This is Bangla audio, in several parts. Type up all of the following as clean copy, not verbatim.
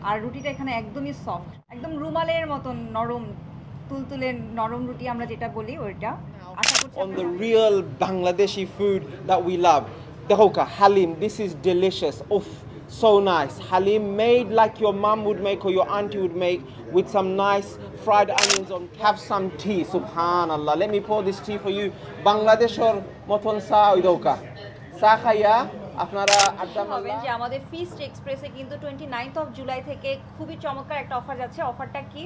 আর রুটিটা এখানে একদমই সফট, একদম রুমালের মতন নরম, তুলতুলে নরম রুটি আমরা যেটা বলি ওইটা। আশা করছি On the real Bangladeshi food that we love. Dehoka, halim, this is delicious. Oof, so nice. Halim made like your mum would make or your auntie would make with some nice fried onions on. Have some tea, subhanallah. Let me pour this tea for you. Bangladeshor moton sa oidoka. Sa khaya আপনারা আড্ডা হবেন যে আমাদের ফিস্ট এক্সপ্রেসে কিন্তু 29th অফ জুলাই থেকে খুবই চমৎকার একটা অফার যাচ্ছে। অফারটা কি,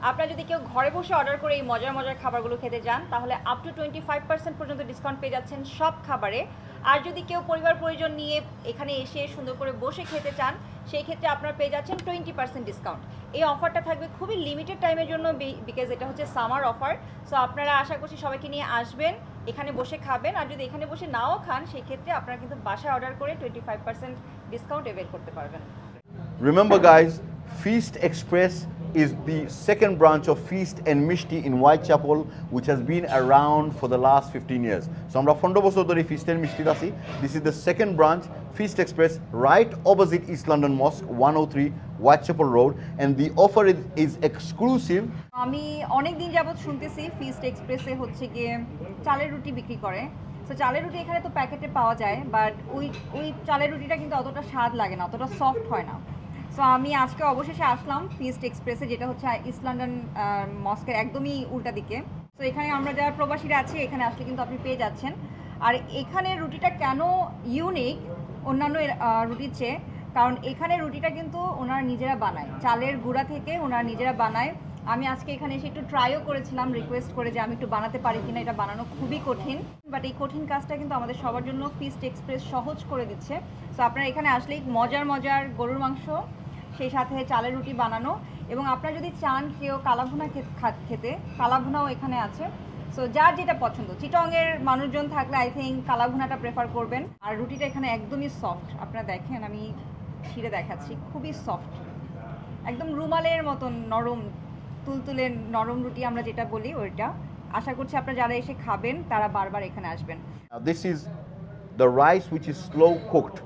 আপনারা যদি কেউ ঘরে বসে অর্ডার করে এই মজার মজার খাবারগুলো খেতে যান তাহলে আপ টু 25% পর্যন্ত ডিসকাউন্ট পেয়ে যাচ্ছেন সব খাবারে। আর যদি কেউ পরিবার পরিজন নিয়ে এখানে এসে সুন্দর করে বসে খেতে চান সেই ক্ষেত্রে আপনারা পেয়ে যাচ্ছেন 20% ডিসকাউন্ট। এই অফারটা থাকবে খুবই লিমিটেড টাইমের জন্য, বিকজ এটা হচ্ছে সামার অফার। সো আপনারা আশা করছি সবাইকে নিয়ে আসবেন, এখানে বসে খাবেন। আর যদি এখানে বসে নাও খান সেই ক্ষেত্রে আপনারা কিন্তু বাসায় অর্ডার করে 25% ডিসকাউন্ট অ্যাভেল করতে পারবেন। Remember guys, Feast Express is the second branch of Feast and Mishti in Whitechapel, which has been around for the last 15 years. So আমরা 15 বছর ধরে Feast and Mishti আছি। This is the second branch, Feast Express, right opposite East London Mosque, 103 Whitechapel Road, and the offer is exclusive. আমি অনেক দিন যাবত শুনতেছি ফিস্ট এক্সপ্রেসে হচ্ছে গিয়ে চালের রুটি বিক্রি করে। সো চালের রুটি এখানে তো প্যাকেটে পাওয়া যায়, বাট ওই চালের রুটিটা কিন্তু অতটা স্বাদ লাগে না, অতটা সফট হয় না। সো আমি আজকে অবশেষে আসলাম ফিস্ট এক্সপ্রেসে, যেটা হচ্ছে ইস্ট লন্ডন মস্কের একদমই উল্টা দিকে। তো এখানে আমরা যারা প্রবাসীরা আছি এখানে আসলে কিন্তু আপনি পেয়ে যাচ্ছেন। আর এখানে রুটিটা কেন ইউনিক অন্যান্য রুটির চেয়ে, কারণ এখানে রুটিটা কিন্তু ওনারা নিজেরা বানায়, চালের গুঁড়া থেকে ওনারা নিজেরা বানায়। আমি আজকে এখানে এসে একটু ট্রাইও করেছিলাম, রিকোয়েস্ট করে যে আমি একটু বানাতে পারি কিনা, এটা বানানো খুবই কঠিন, বাট এই কঠিন কাজটা কিন্তু আমাদের সবার জন্য ফিস্ট এক্সপ্রেস সহজ করে দিচ্ছে। সো আপনারা এখানে আসলেই মজার মজার গরুর মাংস, সেই সাথে চালের রুটি বানানো, এবং আপনারা যদি চান কেউ কালাভুনা খেতে, কালাভুনাও এখানে আছে। সো যার যেটা পছন্দ, চিটংয়ের মানুষজন থাকলে আই থিঙ্ক কালাভুনাটা প্রেফার করবেন। আর রুটিটা এখানে একদমই সফট, আপনারা দেখেন আমি ছিঁড়ে দেখাচ্ছি, খুবই সফট, একদম রুমালের মতন নরম, তুলতুলে নরম রুটি আমরা যেটা বলি ওইটা। আশা করছি আপনারা যারা এসে খাবেন তারা বারবার এখানে আসবেন। This is the rice which is slow cooked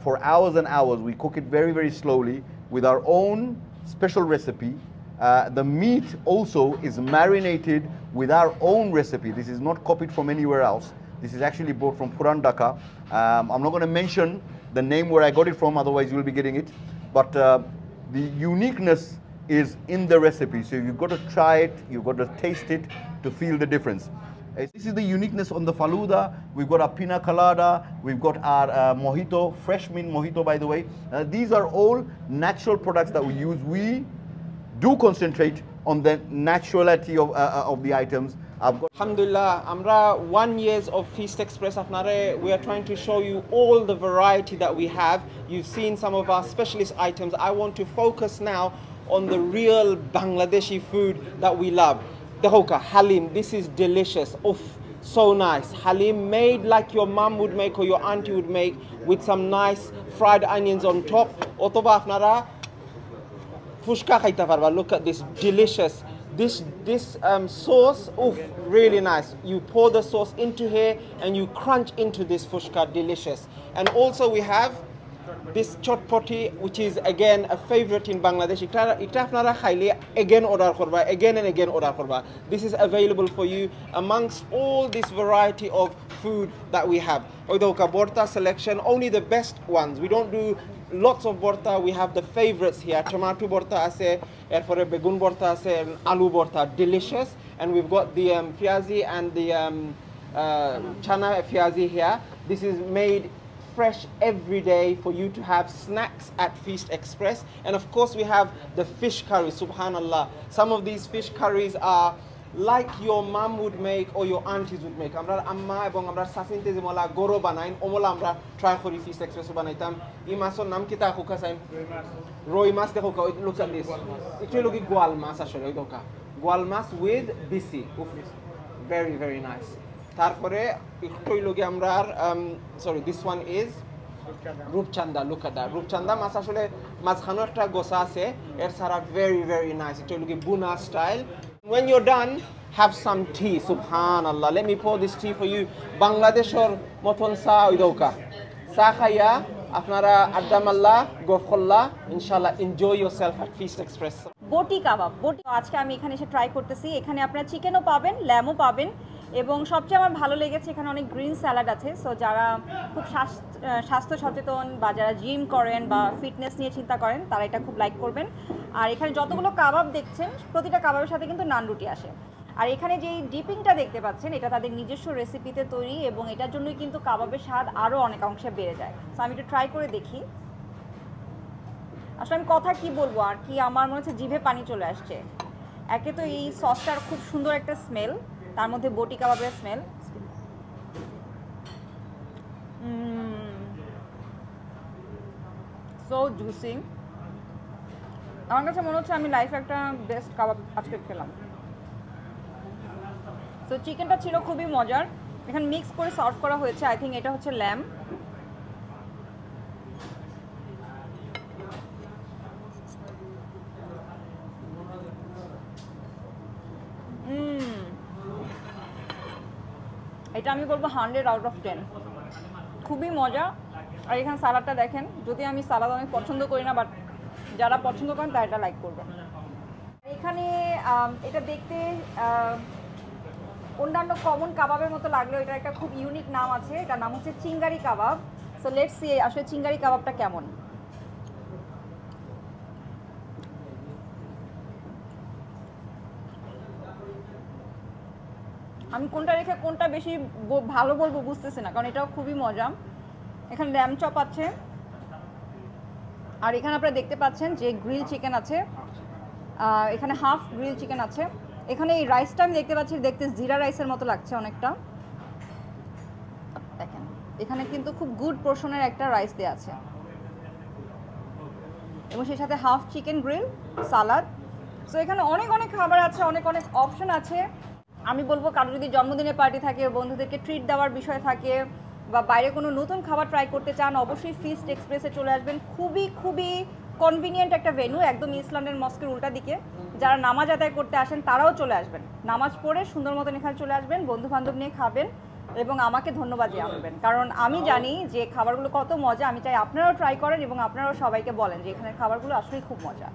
for hours and hours. We cook it very, very slowly with our own special recipe. The meat also is marinated with our own recipe. This is not copied from anywhere else. This is actually brought from Puran Dhaka. I'm not going to mention the name where I got it from, otherwise you will be getting it. But the uniqueness is in the recipe. So you've got to try it, you've got to taste it to feel the difference. This is the uniqueness on the Faluda. We've got our pina colada, we've got our mojito, fresh mint mojito by the way. These are all natural products that we use. We do concentrate on the naturality of the items. Alhamdulillah, Amra 1 years of Feast Express Afnare, we are trying to show you all the variety that we have. You've seen some of our specialist items. I want to focus now on the real Bangladeshi food that we love. Dehoka, halim, this is delicious. Oof, so nice. Halim made like your mum would make or your auntie would make with some nice fried onions on top. Otoba Afnara fushka khaita parba. Look at this, delicious. This sauce, oof, really nice. You pour the sauce into here and you crunch into this fushka, delicious. And also we have this chotpoti, which is again a favorite in Bangladesh. Ita apnara khaile again order korba, again and again order korba. This is available for you amongst all this variety of food that we have. Oidoka borta selection, only the best ones. We don't do lots of borta. We have the favorites here. Tomato borta ase, erpore begun borta ase, and alu borta, delicious. And we've got the fiazi and the chana fiazi here. This is made fresh every day for you to have snacks at Feast Express. And of course we have the fish curry, subhanallah. Some of these fish curries are like your mom would make or your aunties would make. Amra amma ebong amra sasinte jemola goro banain omola amra try kori Feast Express banaitam. I masor nam kita khuka saim roi mas dekho ka, look at this. Itu logi goal mas ashole oidoka. Goal mas with bisi. Very, very nice. তারপরে একটুই লোকে আমরা সরি দিস ওয়ান ইজ রূপচান্দা। লুক এট দ্যাট, রূপচান্দা মাছ আসলে মাঝখানে একটা গোসা আছে, এর সারা ভেরি ভেরি নাইস। এটা লোকে বুনা style. When you're done, have some tea. Subhanallah, let me pour this tea for you. বাংলাদেশের মতন চা ওইদৌকা চা খাইয়া আপনারা আড্ডা মাল্লা গোফল্লা ইনশাআল্লাহ enjoy yourself at feast express. Boti kebab, বটি আজকে আমি এখানে এসে ট্রাই করতেছি। এখানে আপনারা চিকেনও পাবেন, ল্যামও পাবেন, এবং সবচেয়ে আমার ভালো লেগেছে এখানে অনেক গ্রিন স্যালাড আছে। সো যারা খুব স্বাস্থ্য সচেতন বা যারা জিম করেন বা ফিটনেস নিয়ে চিন্তা করেন তারা এটা খুব লাইক করবেন। আর এখানে যতগুলো কাবাব দেখছেন প্রতিটা কাবাবের সাথে কিন্তু নান রুটি আসে। আর এখানে যেই ডিপিংটা দেখতে পাচ্ছেন এটা তাদের নিজস্ব রেসিপিতে তৈরি, এবং এটার জন্যই কিন্তু কাবাবের স্বাদ আরও অনেক অংশে বেড়ে যায়। সো আমি একটু ট্রাই করে দেখি। আসলে আমি কথা কি বলবো আর কি, আমার মনে হচ্ছে জিভে পানি চলে আসছে। একে তো এই সসটার খুব সুন্দর একটা স্মেল, তার মধ্যে বটি কাবাবের স্মেল। সো জুসি, আমার কাছে মনে হচ্ছে আমি লাইফে একটা বেস্ট কাবাব আজকে খেলাম। তো চিকেনটা ছিল খুবই মজার, এখানে মিক্স করে সার্ভ করা হয়েছে। আই থিঙ্ক এটা হচ্ছে ল্যাম। এটা আমি বলবো 100 আউট অফ 10, খুবই মজা। আর এখানে সালাডটা দেখেন, যদি আমি সালাদ অনেক পছন্দ করি না, বাট যারা পছন্দ করেন তারা এটা লাইক করবেন। এখানে এটা দেখতে অন্যান্য কমন কাবাবের মতো লাগলেও এটা একটা খুব ইউনিক নাম আছে, এটার নাম হচ্ছে চিঙ্গারি কাবাব। সো লেটস সি আসলে চিঙ্গারি কাবাবটা কেমন। আমি কোনটা রেখে কোনটা বেশি ভালো বলবো বুঝতেছি না, কারণ এটাও খুবই মজা। এখানে ল্যাম চপ আছে, আর এখানে আপনারা দেখতে পাচ্ছেন যে গ্রিল চিকেন আছে, এখানে হাফ গ্রিল চিকেন আছে। এখানে এই রাইসটা আমি দেখতে পাচ্ছি, দেখতে জিরা রাইসের মতো লাগছে অনেকটা। দেখেন এখানে কিন্তু খুব গুড পোর্শনের একটা রাইস দেওয়া আছে, এবং সেই সাথে হাফ চিকেন গ্রিল, সালাদ। সো এখানে অনেক অনেক খাবার আছে, অনেক অনেক অপশন আছে। আমি বলবো কারো যদি জন্মদিনের পার্টি থাকে, বন্ধুদেরকে ট্রিট দেওয়ার বিষয় থাকে, বা বাইরে কোনো নতুন খাবার ট্রাই করতে চান, অবশ্যই ফিস্ট এক্সপ্রেসে চলে আসবেন। খুবই খুবই কনভিনিয়েন্ট একটা ভেন্যু, একদম ইস্ট লন্ডন মস্কের উল্টা দিকে। যারা নামাজ আদায় করতে আসেন তারাও চলে আসবেন, নামাজ পড়ে সুন্দর মতন এখানে চলে আসবেন, বন্ধু বান্ধব নিয়ে খাবেন এবং আমাকে ধন্যবাদ জানাবেন, কারণ আমি জানি যে খাবারগুলো কত মজা। আমি চাই আপনারাও ট্রাই করেন এবং আপনারাও সবাইকে বলেন যে এখানের খাবারগুলো আসলেই খুব মজা।